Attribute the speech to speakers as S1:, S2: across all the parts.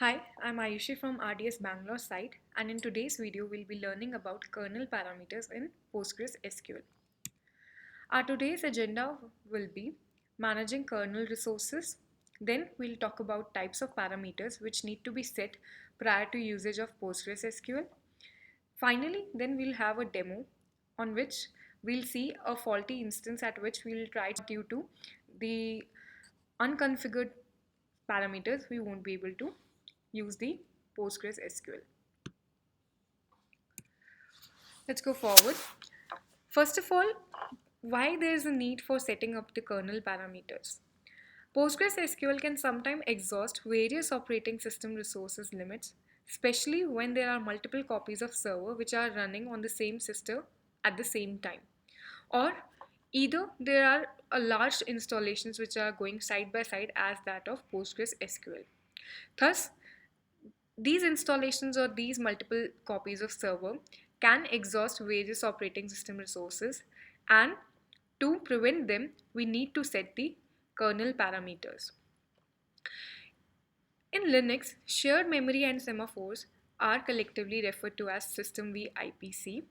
S1: Hi, I'm Ayushi from RDS Bangalore site, and in today's video we'll be learning about kernel parameters in PostgreSQL. Our today's agenda will be managing kernel resources. Then we'll talk about types of parameters which need to be set prior to usage of PostgreSQL. Finally, then we'll have a demo on which we'll see a faulty instance at which we'll try due to the unconfigured parameters we won't be able to use the PostgreSQL. Let's go forward. First of all, why there is a need for setting up the kernel parameters. PostgreSQL can sometimes exhaust various operating system resources limits, especially when there are multiple copies of server which are running on the same system at the same time. Or either there are a large installations which are going side by side as that of PostgreSQL. Thus, these installations or these multiple copies of server can exhaust various operating system resources, and to prevent them, we need to set the kernel parameters. In Linux, shared memory and semaphores are collectively referred to as system v IPC,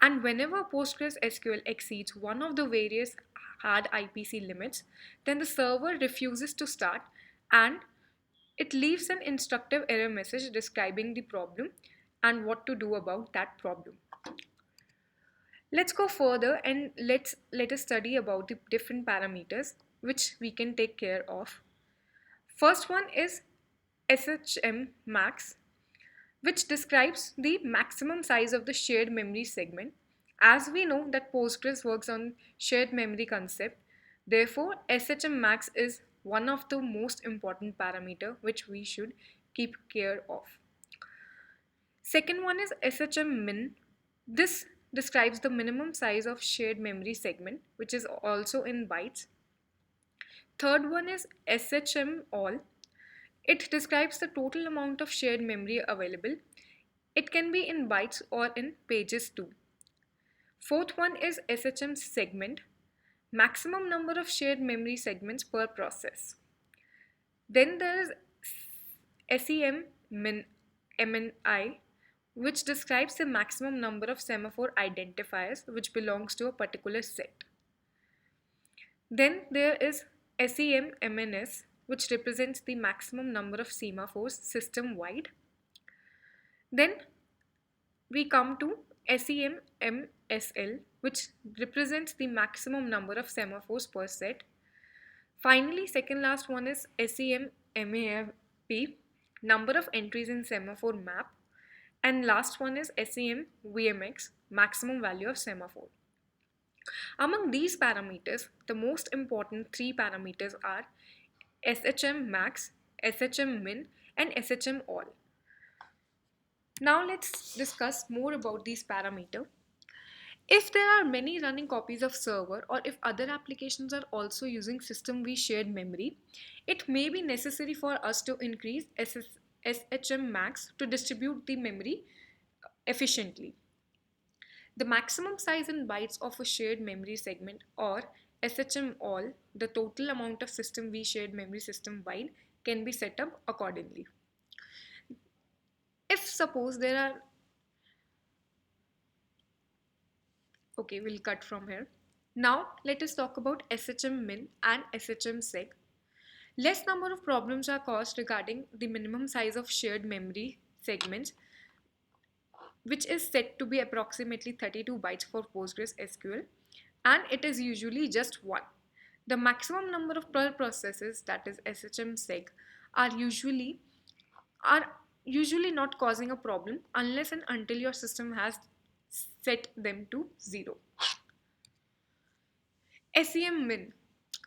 S1: and whenever PostgreSQL exceeds one of the various hard IPC limits, then the server refuses to start and it leaves an instructive error message describing the problem and what to do about that problem. Let's go further and let us study about the different parameters which we can take care of. First one is SHM max, which describes the maximum size of the shared memory segment. As we know that Postgres works on shared memory concept, therefore SHM max is one of the most important parameter which we should keep care of. Second one is SHM min. This describes the minimum size of shared memory segment, which is also in bytes. Third one is SHM all. It describes the total amount of shared memory available. It can be in bytes or in pages too. Fourth one is SHM segment, maximum number of shared memory segments per process. Then there is SEM MNI, which describes the maximum number of semaphore identifiers which belongs to a particular set. Then there is SEM MNS, which represents the maximum number of semaphores system-wide. Then we come to SEM MSL, which represents the maximum number of semaphores per set. Finally, second last one is SEM MAP, number of entries in semaphore map. And last one is SEM VMX, maximum value of semaphore. Among these parameters, the most important three parameters are SHM max, SHM min, and SHM all. Now let's discuss more about these parameters. If there are many running copies of server, or if other applications are also using system v shared memory, it may be necessary for us to increase SHM max to distribute the memory efficiently. The maximum size in bytes of a shared memory segment, or SHM all, the total amount of system v shared memory system wide, can be set up accordingly. If suppose there are Okay, we'll cut from here. Now let us talk about SHM min and SHM seg. Less number of problems are caused regarding the minimum size of shared memory segments, which is set to be approximately 32 bytes for PostgreSQL, and it is usually just one. The maximum number of per processes, that is SHM seg, are usually not causing a problem unless and until your system has set them to 0. SEM min.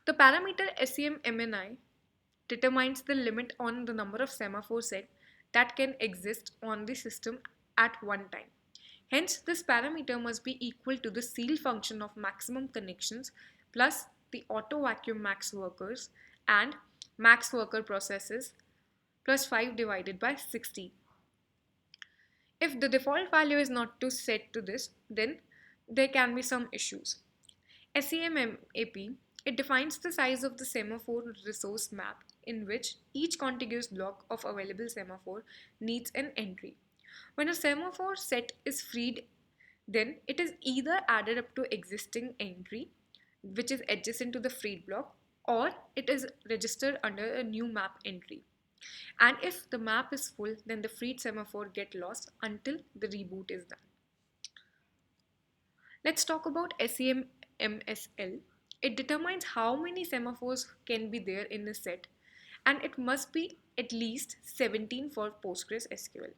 S1: The parameter SEM MNI determines the limit on the number of semaphore set that can exist on the system at one time. Hence, this parameter must be equal to the ceil function of maximum connections plus the auto vacuum max workers and max worker processes plus 5 divided by 60. If the default value is not to set to this, then there can be some issues. SEM MAP, it defines the size of the semaphore resource map in which each contiguous block of available semaphore needs an entry. When a semaphore set is freed, then it is either added up to existing entry, which is adjacent to the freed block, or it is registered under a new map entry. And if the map is full, then the freed semaphore get lost until the reboot is done. Let's talk about SEM-MSL. It determines how many semaphores can be there in a set, and it must be at least 17 for PostgreSQL.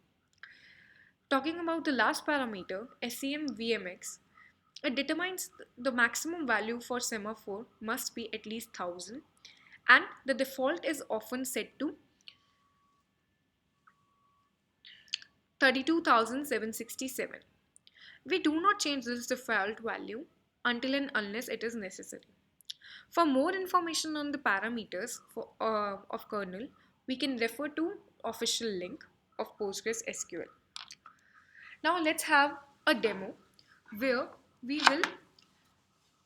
S1: Talking about the last parameter, SEM-VMX, it determines the maximum value for semaphore must be at least 1000, and the default is often set to 32,767. We do not change this default value until and unless it is necessary. For more information on the parameters of kernel, we can refer to official link of PostgreSQL. Now let's have a demo where we will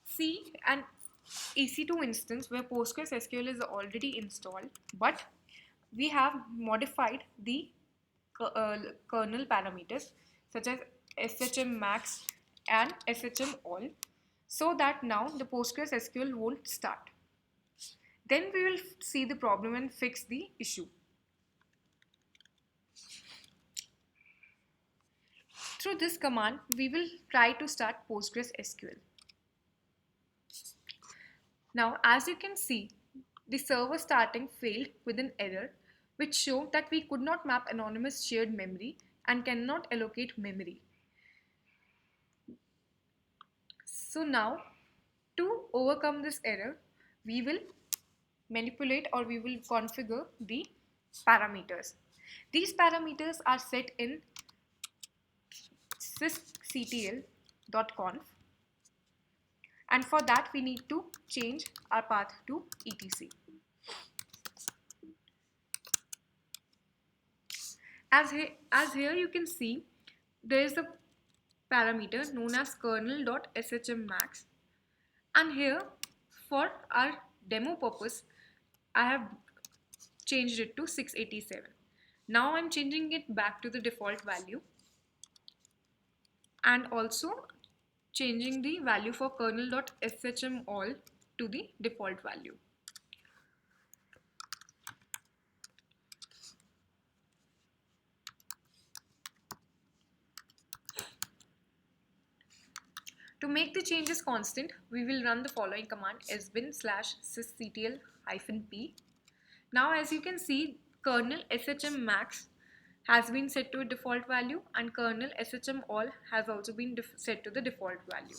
S1: see an EC2 instance where PostgreSQL is already installed, but we have modified the kernel parameters such as SHM max and SHM all, so that now the PostgreSQL won't start. Then we will see the problem and fix the issue. Through this command, we will try to start PostgreSQL. Now, as you can see, the server starting failed with an error which showed that we could not map anonymous shared memory and cannot allocate memory. So now, to overcome this error, we will manipulate or we will configure the parameters. These parameters are set in sysctl.conf, and for that we need to change our path to etc. As here you can see, there is a parameter known as kernal.shmmax, and here for our demo purpose I have changed it to 687. Now I'm changing it back to the default value and also changing the value for kernal.shmall to the default value. To make the changes constant, we will run the following command sbin/sysctl-p. Now as you can see, kernel shmmax has been set to a default value and kernel shmall has also been set to the default value.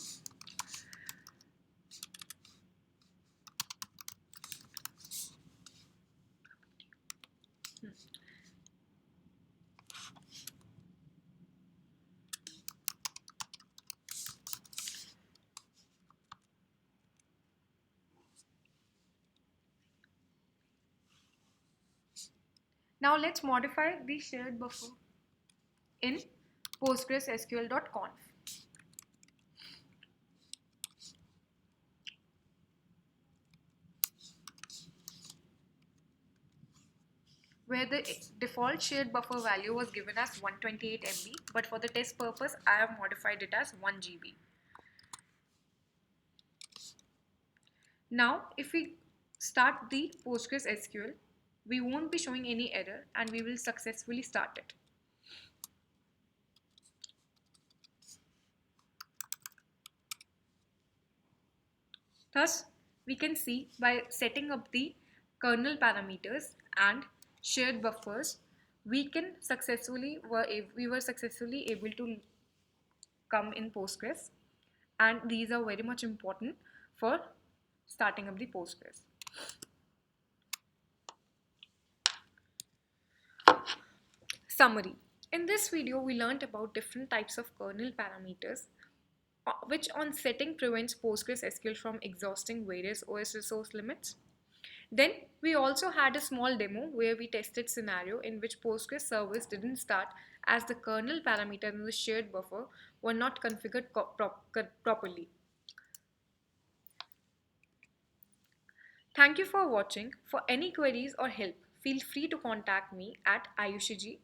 S1: Now let's modify the shared buffer in PostgreSQL.conf. Where the default shared buffer value was given as 128 MB, but for the test purpose I have modified it as 1 GB. Now if we start the PostgreSQL, we won't be showing any error and we will successfully start it. Thus, we can see by setting up the kernel parameters and shared buffers, we were successfully able to come in Postgres, and these are very much important for starting up the Postgres. Summary. In this video, we learned about different types of kernel parameters which on setting prevents PostgreSQL from exhausting various OS resource limits. Then we also had a small demo where we tested scenario in which Postgres service didn't start as the kernel parameter and the shared buffer were not configured properly. Thank you for watching. For any queries or help, feel free to contact me at ayushiji@.